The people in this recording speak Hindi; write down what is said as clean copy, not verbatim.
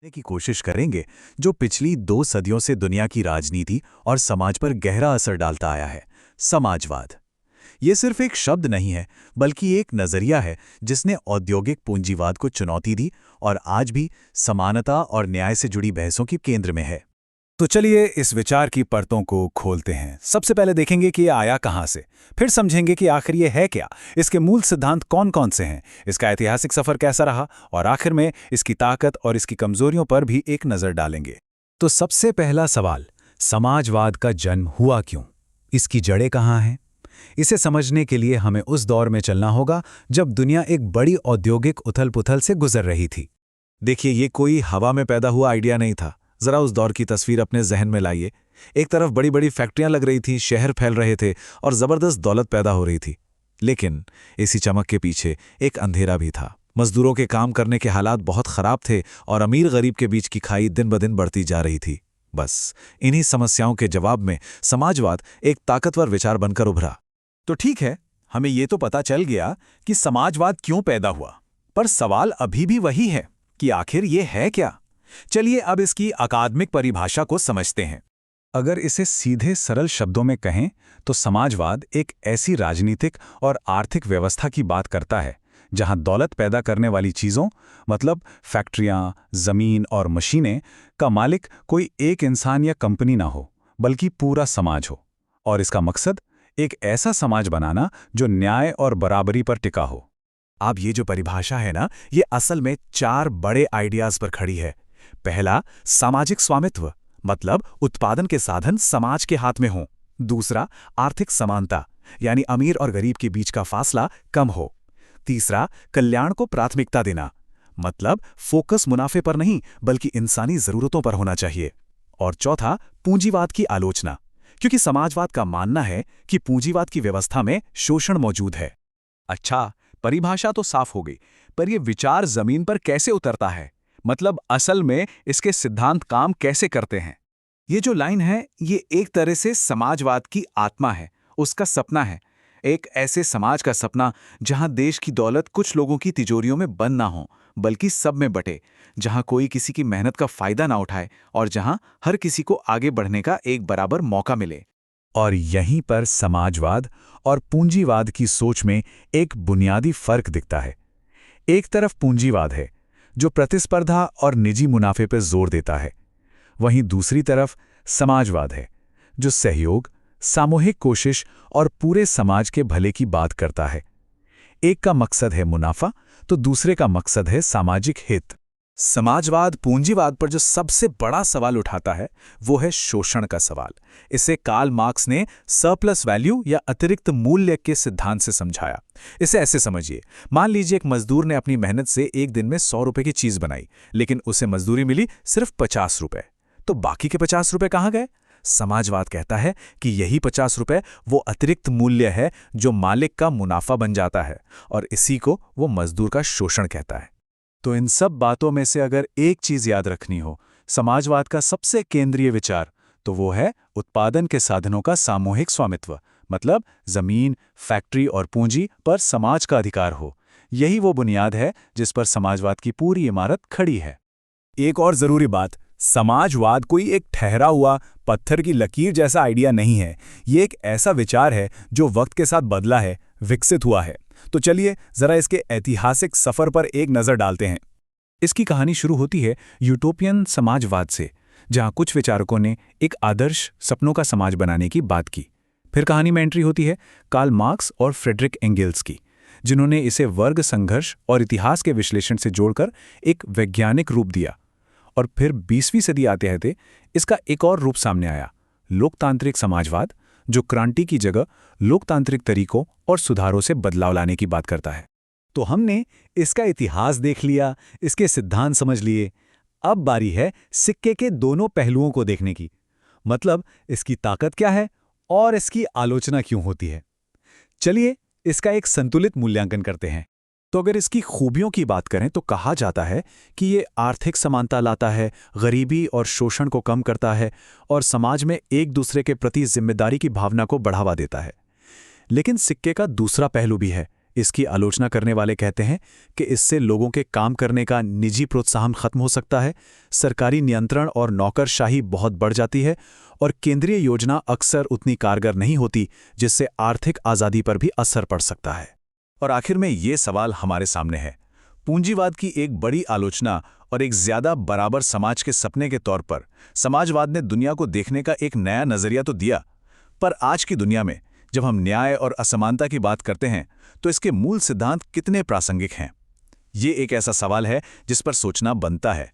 की कोशिश करेंगे जो पिछली 2 सदियों से दुनिया की राजनीति और समाज पर गहरा असर डालता आया है। समाजवाद ये सिर्फ एक शब्द नहीं है, बल्कि एक नजरिया है जिसने औद्योगिक पूंजीवाद को चुनौती दी और आज भी समानता और न्याय से जुड़ी बहसों के केंद्र में है। तो चलिए इस विचार की परतों को खोलते हैं। सबसे पहले देखेंगे कि ये आया कहाँ से, फिर समझेंगे कि आखिर ये है क्या, इसके मूल सिद्धांत कौन-कौन से हैं, इसका ऐतिहासिक सफर कैसा रहा और आखिर में इसकी ताकत और इसकी कमजोरियों पर भी एक नज़र डालेंगे। तो सबसे पहला सवाल, समाजवाद का जन्म हुआ क्यों? इसकी जड़ें कहाँ हैं? इसे समझने के लिए हमें उस दौर में चलना होगा जब दुनिया एक बड़ी औद्योगिक उथल-पुथल से गुजर रही थी। देखिए, ये कोई हवा में पैदा हुआ आइडिया नहीं था। जरा उस दौर की तस्वीर अपने जहन में लाइए। एक तरफ बड़ी बड़ी फैक्ट्रियां लग रही थी, शहर फैल रहे थे और जबरदस्त दौलत पैदा हो रही थी। लेकिन इसी चमक के पीछे एक अंधेरा भी था। मजदूरों के काम करने के हालात बहुत खराब थे और अमीर गरीब के बीच की खाई दिन ब दिन बढ़ती जा रही थी। बस इन्हीं समस्याओं के जवाब में समाजवाद एक ताकतवर विचार बनकर उभरा। तो ठीक है, हमें ये तो पता चल गया कि समाजवाद क्यों पैदा हुआ, पर सवाल अभी भी वही है कि आखिर ये है क्या। चलिए अब इसकी अकादमिक परिभाषा को समझते हैं। अगर इसे सीधे सरल शब्दों में कहें तो समाजवाद एक ऐसी राजनीतिक और आर्थिक व्यवस्था की बात करता है जहां दौलत पैदा करने वाली चीज़ों, मतलब फैक्ट्रियां, जमीन और मशीनें का मालिक कोई एक इंसान या कंपनी ना हो, बल्कि पूरा समाज हो। और इसका मकसद एक ऐसा समाज बनाना जो न्याय और बराबरी पर टिका हो। अब ये जो परिभाषा है ना, ये असल में 4 बड़े आइडियाज पर खड़ी है। पहला, सामाजिक स्वामित्व, मतलब उत्पादन के साधन समाज के हाथ में हों। दूसरा, आर्थिक समानता, यानी अमीर और गरीब के बीच का फासला कम हो। तीसरा, कल्याण को प्राथमिकता देना, मतलब फोकस मुनाफे पर नहीं बल्कि इंसानी जरूरतों पर होना चाहिए। और चौथा, पूंजीवाद की आलोचना, क्योंकि समाजवाद का मानना है कि पूंजीवाद की व्यवस्था में शोषण मौजूद है। अच्छा, परिभाषा तो साफ हो गई, पर यह विचार जमीन पर कैसे उतरता है? मतलब असल में इसके सिद्धांत काम कैसे करते हैं? ये जो लाइन है, ये एक तरह से समाजवाद की आत्मा है, उसका सपना है। एक ऐसे समाज का सपना जहां देश की दौलत कुछ लोगों की तिजोरियों में बंद ना हो, बल्कि सब में बटे, जहां कोई किसी की मेहनत का फायदा ना उठाए और जहां हर किसी को आगे बढ़ने का एक बराबर मौका मिले। और यहीं पर समाजवाद और पूंजीवाद की सोच में एक बुनियादी फर्क दिखता है। एक तरफ पूंजीवाद है जो प्रतिस्पर्धा और निजी मुनाफे पर जोर देता है, वहीं दूसरी तरफ समाजवाद है जो सहयोग, सामूहिक कोशिश और पूरे समाज के भले की बात करता है। एक का मकसद है मुनाफा तो दूसरे का मकसद है सामाजिक हित। समाजवाद पूंजीवाद पर जो सबसे बड़ा सवाल उठाता है वो है शोषण का सवाल। इसे कार्ल मार्क्स ने सरप्लस वैल्यू या अतिरिक्त मूल्य के सिद्धांत से समझाया। इसे ऐसे समझिए, मान लीजिए एक मजदूर ने अपनी मेहनत से एक दिन में 100 रुपए की चीज बनाई, लेकिन उसे मजदूरी मिली सिर्फ 50 रुपए। तो बाकी के 50 रुपए कहाँ गए? समाजवाद कहता है कि यही 50 रुपए वो अतिरिक्त मूल्य है जो मालिक का मुनाफा बन जाता है, और इसी को वो मजदूर का शोषण कहता है। तो इन सब बातों में से अगर एक चीज याद रखनी हो, समाजवाद का सबसे केंद्रीय विचार, तो वो है उत्पादन के साधनों का सामूहिक स्वामित्व, मतलब जमीन, फैक्ट्री और पूंजी पर समाज का अधिकार हो। यही वो बुनियाद है जिस पर समाजवाद की पूरी इमारत खड़ी है। एक और जरूरी बात, समाजवाद कोई एक ठहरा हुआ पत्थर की लकीर जैसा आइडिया नहीं है। ये एक ऐसा विचार है जो वक्त के साथ बदला है, विकसित हुआ है। तो चलिए जरा इसके ऐतिहासिक सफर पर एक नजर डालते हैं। इसकी कहानी शुरू होती है यूटोपियन समाजवाद से, जहां कुछ विचारकों ने एक आदर्श सपनों का समाज बनाने की बात की। फिर कहानी में एंट्री होती है कार्ल मार्क्स और फ्रेडरिक एंगेल्स की, जिन्होंने इसे वर्ग संघर्ष और इतिहास के विश्लेषण से जोड़कर एक वैज्ञानिक रूप दिया। और फिर 20वीं सदी आते इसका एक और रूप सामने आया, लोकतांत्रिक समाजवाद, जो क्रांति की जगह लोकतांत्रिक तरीकों और सुधारों से बदलाव लाने की बात करता है। तो हमने इसका इतिहास देख लिया, इसके सिद्धांत समझ लिए। अब बारी है सिक्के के दोनों पहलुओं को देखने की, मतलब इसकी ताकत क्या है और इसकी आलोचना क्यों होती है। चलिए इसका एक संतुलित मूल्यांकन करते हैं। तो अगर इसकी खूबियों की बात करें तो कहा जाता है कि ये आर्थिक समानता लाता है, गरीबी और शोषण को कम करता है और समाज में एक दूसरे के प्रति जिम्मेदारी की भावना को बढ़ावा देता है। लेकिन सिक्के का दूसरा पहलू भी है, इसकी आलोचना करने वाले कहते हैं कि इससे लोगों के काम करने का निजी प्रोत्साहन खत्म हो सकता है, सरकारी नियंत्रण और नौकरशाही बहुत बढ़ जाती है और केंद्रीय योजना अक्सर उतनी कारगर नहीं होती, जिससे आर्थिक आज़ादी पर भी असर पड़ सकता है। और आखिर में ये सवाल हमारे सामने है, पूंजीवाद की एक बड़ी आलोचना और एक ज्यादा बराबर समाज के सपने के तौर पर समाजवाद ने दुनिया को देखने का एक नया नजरिया तो दिया, पर आज की दुनिया में जब हम न्याय और असमानता की बात करते हैं तो इसके मूल सिद्धांत कितने प्रासंगिक हैं? ये एक ऐसा सवाल है जिस पर सोचना बनता है।